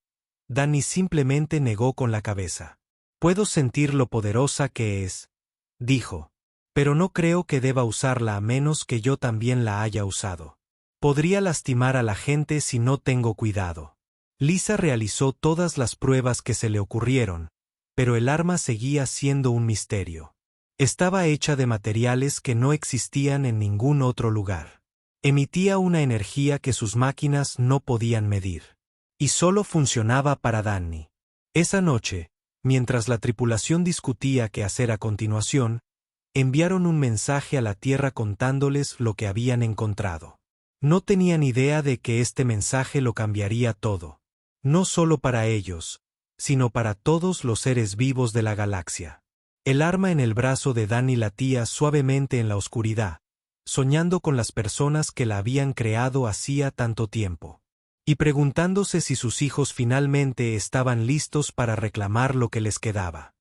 Danny simplemente negó con la cabeza. «Puedo sentir lo poderosa que es», dijo, «pero no creo que deba usarla a menos que yo también la haya usado. Podría lastimar a la gente si no tengo cuidado». Lisa realizó todas las pruebas que se le ocurrieron, pero el arma seguía siendo un misterio. Estaba hecha de materiales que no existían en ningún otro lugar. Emitía una energía que sus máquinas no podían medir. Y solo funcionaba para Danny. Esa noche, Mientras la tripulación discutía qué hacer a continuación, enviaron un mensaje a la Tierra contándoles lo que habían encontrado. No tenían idea de que este mensaje lo cambiaría todo. No solo para ellos, sino para todos los seres vivos de la galaxia. El arma en el brazo de Dani latía suavemente en la oscuridad, soñando con las personas que la habían creado hacía tanto tiempo. Y preguntándose si sus hijos finalmente estaban listos para reclamar lo que les quedaba.